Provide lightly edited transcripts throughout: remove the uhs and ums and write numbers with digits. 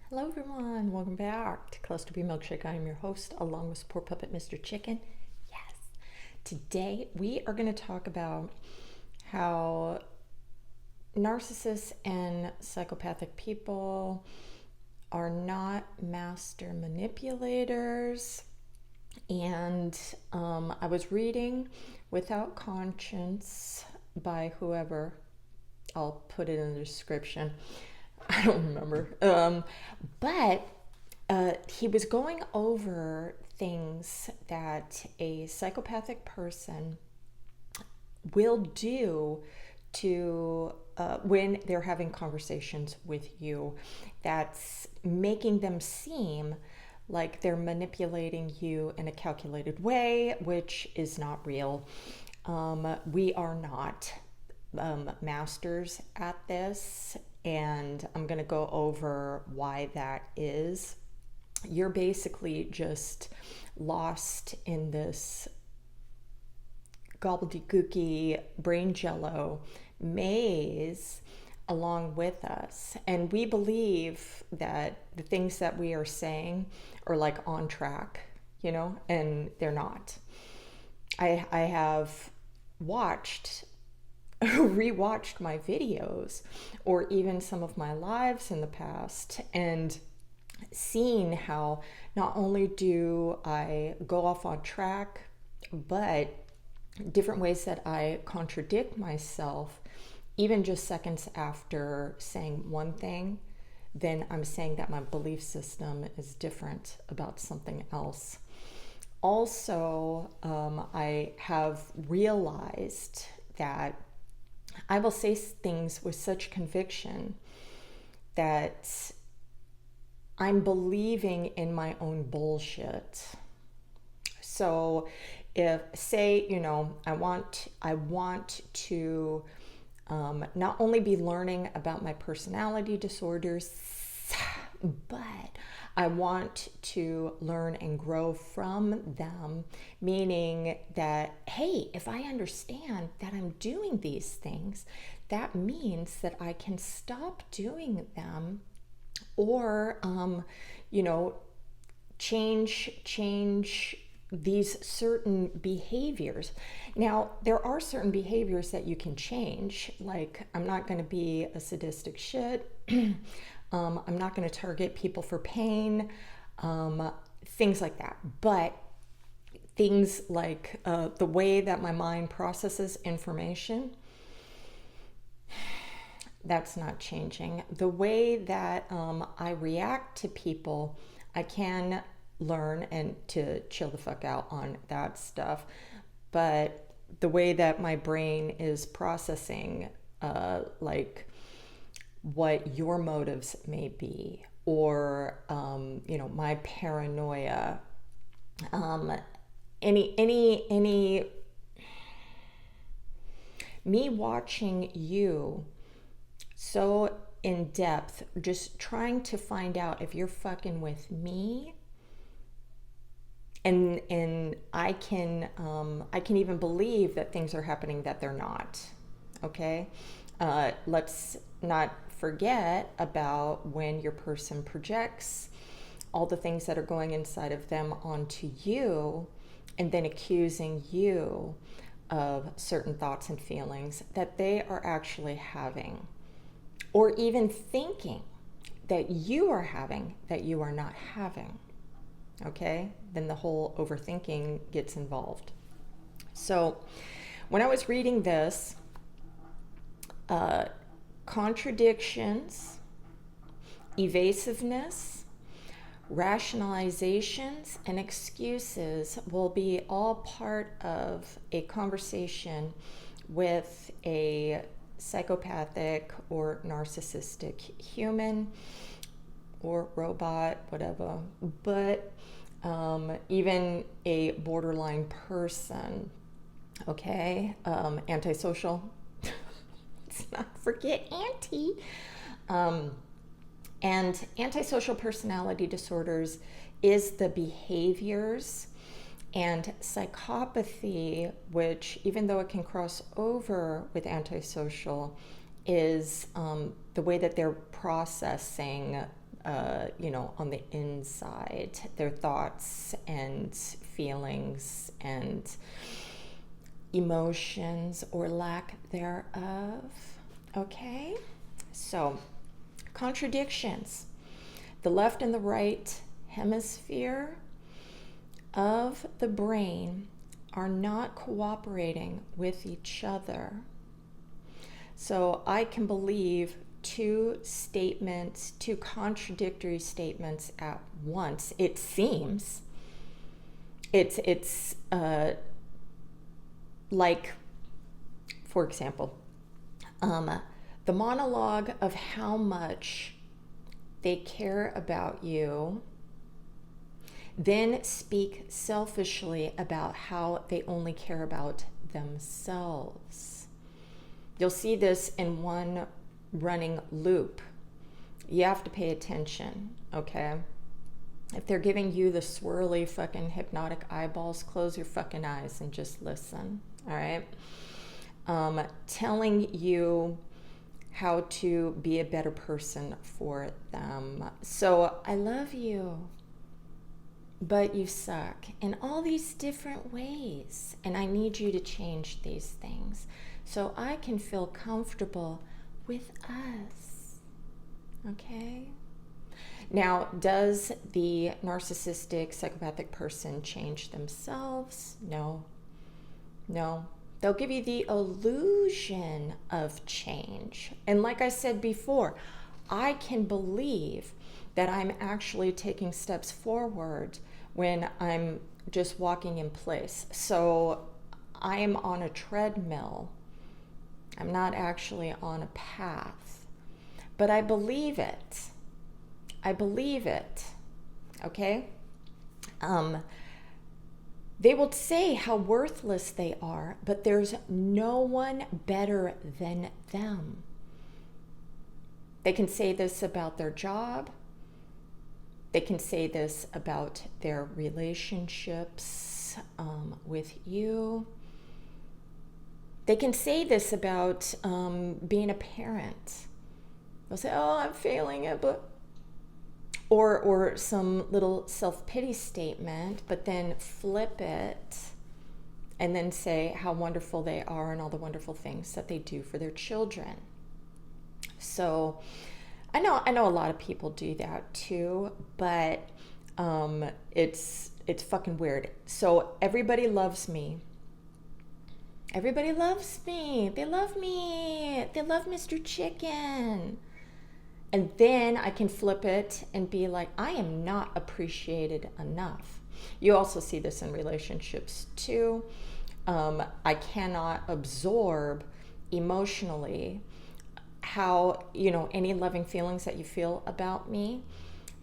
Hello everyone, welcome back to clusterbmilkshake. I am your host along with support puppet Mr. Chicken. Yes. Today we are going to talk about how narcissists and psychopathic people are not master manipulators. And I was reading Without Conscience by whoever. I'll put it in the description. I don't remember. But he was going over things that a psychopathic person will do to when they're having conversations with you, that's making them seem like they're manipulating you in a calculated way, which is not real. We are not masters at this, and I'm going to go over why that is. You're basically just lost in this gobbledygooky brain jello maze along with us, and we believe that the things that we are saying are like on track, and they're not. I have watched rewatched my videos or even some of my lives in the past and seen how not only do I go off on track, but different ways that I contradict myself, even just seconds after saying one thing, then I'm saying that my belief system is different about something else. Also, I have realized that I will say things with such conviction that I'm believing in my own bullshit. So if, say, I want to not only be learning about my personality disorders, but I want to learn and grow from them, meaning that, hey, if I understand that I'm doing these things, that means that I can stop doing them or, change these certain behaviors. Now, there are certain behaviors that you can change, like I'm not going to be a sadistic shit. I'm not going to target people for pain, things like that. But things like the way that my mind processes information, that's not changing. The way that I react to people, I can learn and to chill the fuck out on that stuff. But the way that my brain is processing, like what your motives may be, or my paranoia, any me watching you so in depth, just trying to find out if you're fucking with me, and I can even believe that things are happening that they're not. Okay, let's not forget about when your person projects all the things that are going inside of them onto you, and then accusing you of certain thoughts and feelings that they are actually having, or even thinking that you are having that you are not having. Okay, then the whole overthinking gets involved. So when I was reading this, contradictions, evasiveness, rationalizations, and excuses will be all part of a conversation with a psychopathic or narcissistic human or robot, whatever, but even a borderline person, okay? Antisocial. Let's not forget anti. And antisocial personality disorders is the behaviors, and psychopathy, which even though it can cross over with antisocial, is the way that they're processing on the inside, their thoughts and feelings and emotions or lack thereof. Okay? So, contradictions. The left and the right hemisphere of the brain are not cooperating with each other. So I can believe two contradictory statements at once. It seems. It's like, for example, the monologue of how much they care about you, then speak selfishly about how they only care about themselves. You'll see this in one running loop. You have to pay attention, okay? If they're giving you the swirly fucking hypnotic eyeballs, close your fucking eyes and just listen, all right? Telling you how to be a better person for them. So, I love you, but you suck in all these different ways, and I need you to change these things so I can feel comfortable with us. Okay? Now, does the narcissistic, psychopathic person change themselves? No. They'll give you the illusion of change. And like I said before, I can believe that I'm actually taking steps forward when I'm just walking in place. So I am on a treadmill. I'm not actually on a path. But I believe it. Okay? They will say how worthless they are, but there's no one better than them. They can say this about their job. They can say this about their relationships with you. They can say this about being a parent. They'll say, oh, I'm failing it, but... Or some little self-pity statement, but then flip it and then say how wonderful they are and all the wonderful things that they do for their children. So I know a lot of people do that too, but it's fucking weird. So everybody loves me. Everybody loves me. They love me. They love Mr. Chicken. And then I can flip it and be like, I am not appreciated enough. You also see this in relationships too. I cannot absorb emotionally how, any loving feelings that you feel about me.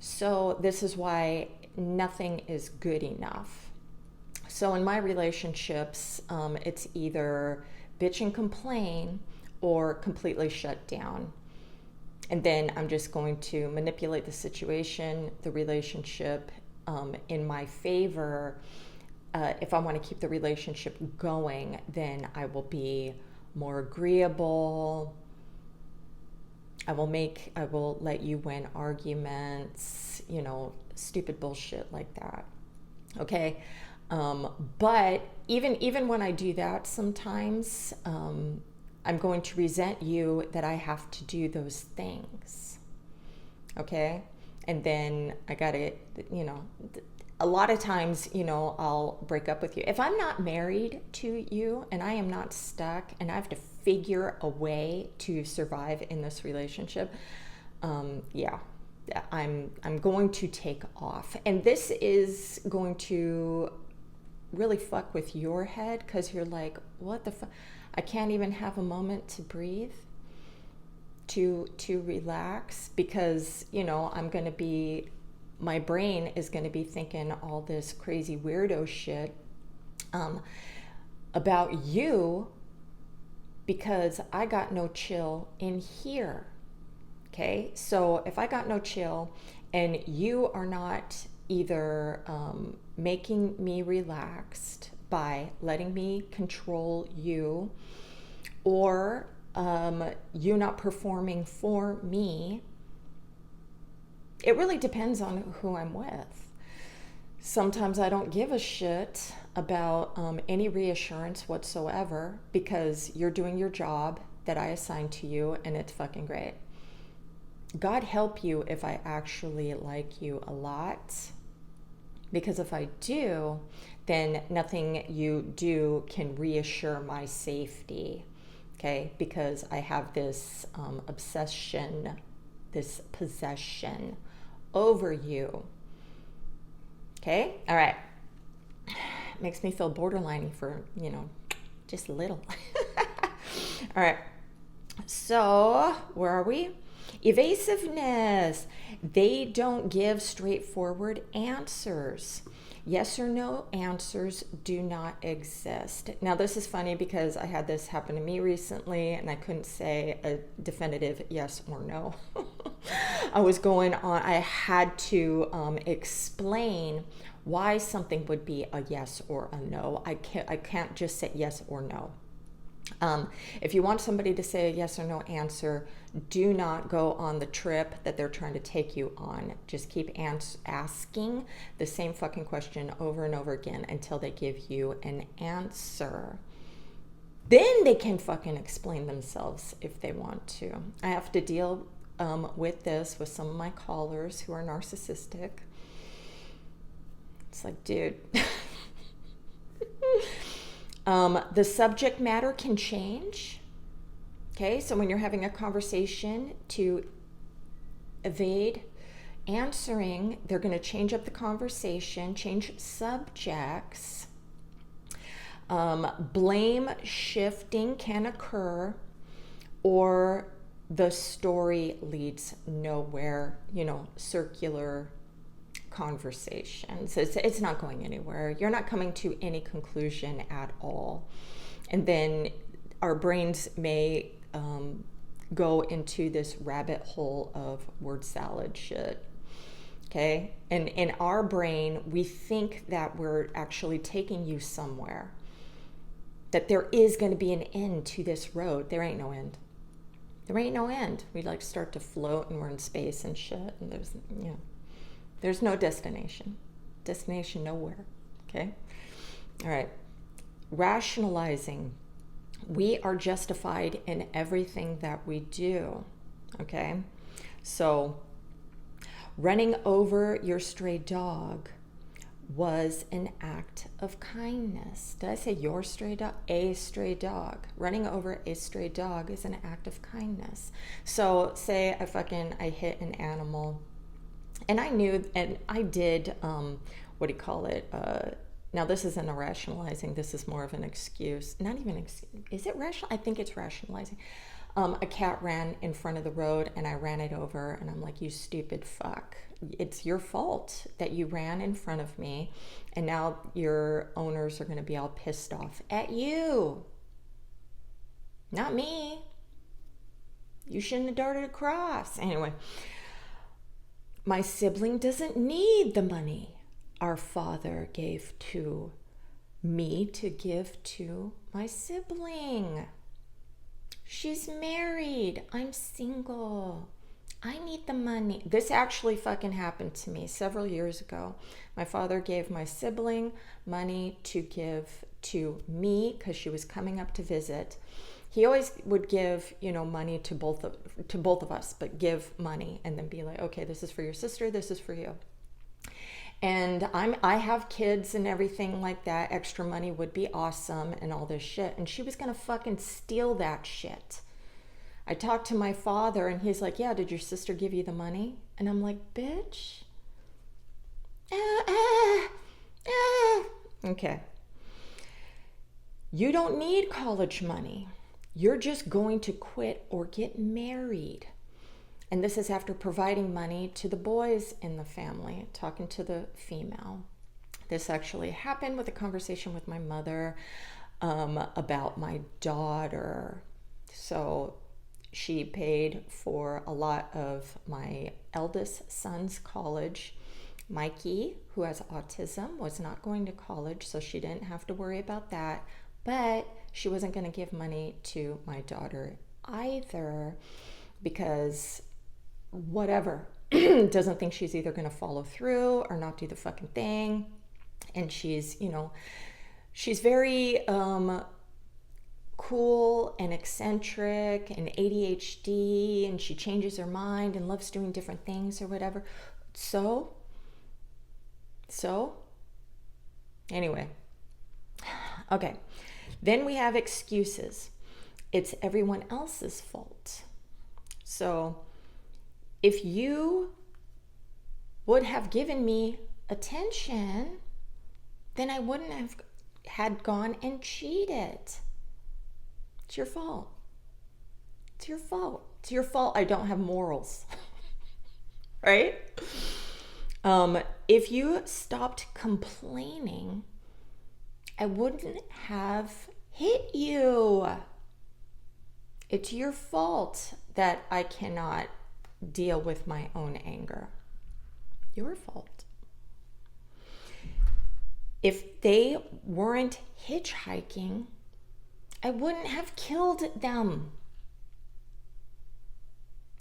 So this is why nothing is good enough. So in my relationships, it's either bitch and complain or completely shut down. And then I'm just going to manipulate the situation, the relationship in my favor. If I want to keep the relationship going, then I will be more agreeable. I will let you win arguments, stupid bullshit like that. Okay. But even when I do that, sometimes, I'm going to resent you that I have to do those things. Okay? And then I gotta, a lot of times, I'll break up with you. If I'm not married to you and I am not stuck and I have to figure a way to survive in this relationship, I'm going to take off. And this is going to really fuck with your head because you're like, what the fuck? I can't even have a moment to breathe, to relax, because, my brain is going to be thinking all this crazy weirdo shit about you because I got no chill in here. Okay? So if I got no chill and you are not either making me relaxed by letting me control you, or you not performing for me, It really depends on who I'm with. Sometimes I don't give a shit about any reassurance whatsoever because you're doing your job that I assigned to you and it's fucking great. God help you if I actually like you a lot, because if I do, then nothing you do can reassure my safety, okay? Because I have this obsession, this possession over you, okay? All right. Makes me feel borderline for, just a little. All right. So, where are we? Evasiveness. They don't give straightforward answers. Yes or no answers do not exist. Now, this is funny because I had this happen to me recently and I couldn't say a definitive yes or no. I was going on, I had to explain why something would be a yes or a no. I can't just say yes or no. If you want somebody to say a yes or no answer, do not go on the trip that they're trying to take you on. Just keep asking the same fucking question over and over again until they give you an answer. Then they can fucking explain themselves if they want to. I have to deal with this with some of my callers who are narcissistic. It's like, dude. The subject matter can change. Okay, so when you're having a conversation, to evade answering, they're going to change up the conversation, change subjects. Blame shifting can occur, or the story leads nowhere, circular conversations. It's not going anywhere. You're not coming to any conclusion at all. And then our brains may go into this rabbit hole of word salad shit. Okay? And in our brain, we think that we're actually taking you somewhere, that there is going to be an end to this road. There ain't no end. There ain't no end. We start to float and we're in space and shit. And there's no destination. Destination nowhere. Okay? All right. Rationalizing. We are justified in everything that we do. Okay? So, running over your stray dog was an act of kindness. Did I say your stray dog? A stray dog. Running over a stray dog is an act of kindness. So, say I hit an animal. And I knew, and I did, now this isn't a rationalizing, this is more of an excuse. Not even excuse. Is it rational? I think it's rationalizing. A cat ran in front of the road and I ran it over and I'm like, you stupid fuck. It's your fault that you ran in front of me and now your owners are going to be all pissed off at you. Not me. You shouldn't have darted across. Anyway. My sibling doesn't need the money our father gave to me to give to my sibling. She's married. I'm single. I need the money. This actually fucking happened to me several years ago. My father gave my sibling money to give to me because she was coming up to visit. He always would give, money to both of us, but give money and then be like, okay, this is for your sister, this is for you. And I have kids and everything like that. Extra money would be awesome and all this shit. And she was gonna fucking steal that shit. I talked to my father and he's like, yeah, did your sister give you the money? And I'm like, bitch. Okay. You don't need college money. You're just going to quit or get married. And this is after providing money to the boys in the family, talking to the female. This actually happened with a conversation with my mother about my daughter. So she paid for a lot of my eldest son's college. Mikey, who has autism, was not going to college, so she didn't have to worry about that. But she wasn't going to give money to my daughter either because whatever. doesn't think she's either going to follow through or not do the fucking thing. And she's, she's very cool and eccentric and ADHD, and she changes her mind and loves doing different things or whatever. So anyway, okay. Then we have excuses. It's everyone else's fault. So if you would have given me attention, then I wouldn't have had gone and cheated. It's your fault. It's your fault. It's your fault I don't have morals. Right? If you stopped complaining, I wouldn't have hit you. It's your fault that I cannot deal with my own anger. Your fault. If they weren't hitchhiking, I wouldn't have killed them.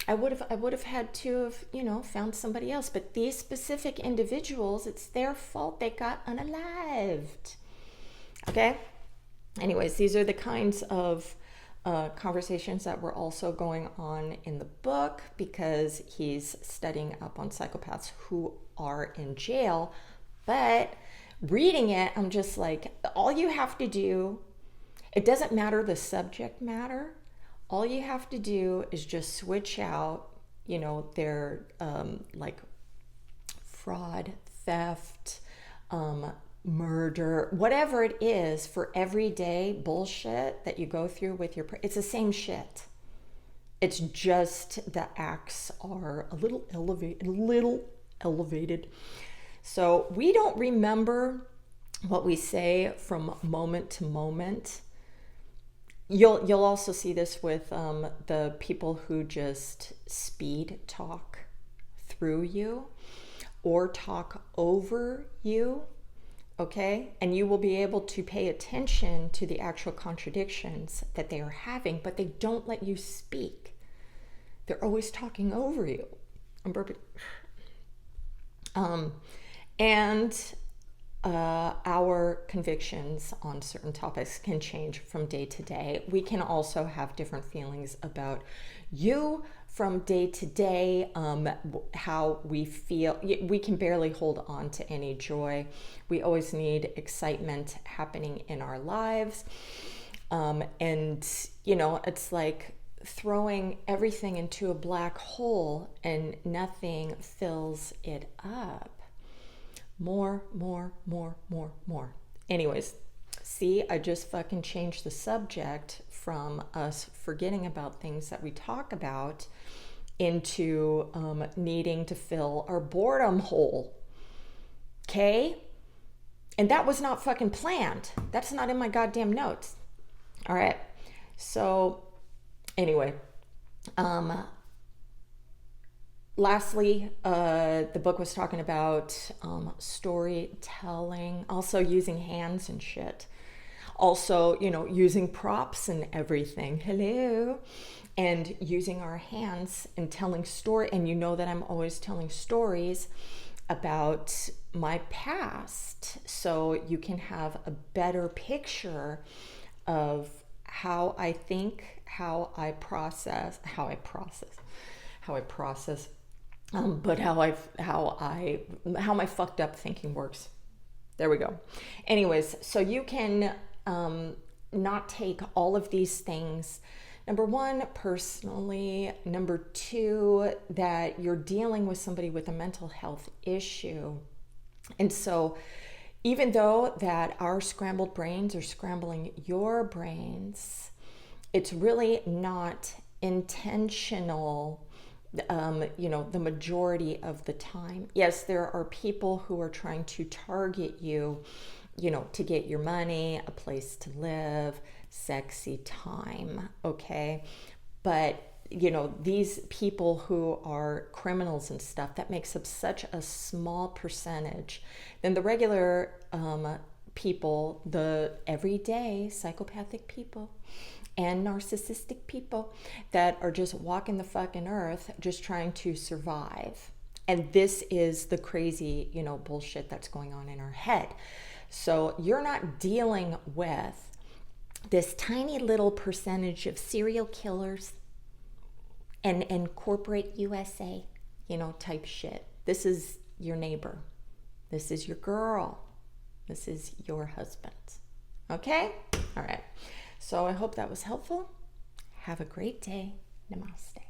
I would have had to have, found somebody else. But these specific individuals, it's their fault they got unalived. Okay? Anyways, these are the kinds of conversations that were also going on in the book, because he's studying up on psychopaths who are in jail. But reading it, I'm just like, all you have to do, it doesn't matter the subject matter. All you have to do is just switch out, their like fraud, theft, murder, whatever it is, for everyday bullshit that you go through with it's the same shit. It's just the acts are a little elevated. So we don't remember what we say from moment to moment. You'll also see this with the people who just speed talk through you or talk over you, okay? And you will be able to pay attention to the actual contradictions that they are having, but they don't let you speak. They're always talking over you. I'm burping. And our convictions on certain topics can change from day to day. We can also have different feelings about you from day to day, how we feel. We can barely hold on to any joy. We always need excitement happening in our lives. And, it's like throwing everything into a black hole and nothing fills it up. More. Anyways, see, I just fucking changed the subject from us forgetting about things that we talk about into needing to fill our boredom hole. Okay? And that was not fucking planned. That's not in my goddamn notes. All right. So, anyway, lastly, the book was talking about storytelling, also using hands and shit. Also, using props and everything. Hello. And using our hands and telling story. And that I'm always telling stories about my past, so you can have a better picture of how I think, how I process, but how my fucked up thinking works. There we go. Anyways, so you can not take all of these things, number one, personally. Number two, that you're dealing with somebody with a mental health issue. And so even though that our scrambled brains are scrambling your brains, it's really not intentional, the majority of the time. Yes, there are people who are trying to target you, to get your money, a place to live, sexy time, okay? But, these people who are criminals and stuff, that makes up such a small percentage. Then the regular people, the everyday psychopathic people and narcissistic people that are just walking the fucking earth, just trying to survive, And this is the crazy, bullshit that's going on in our head. So you're not dealing with this tiny little percentage of serial killers and corporate USA, type shit. This is your neighbor. This is your girl. This is your husband. Okay? All right. So I hope that was helpful. Have a great day. Namaste.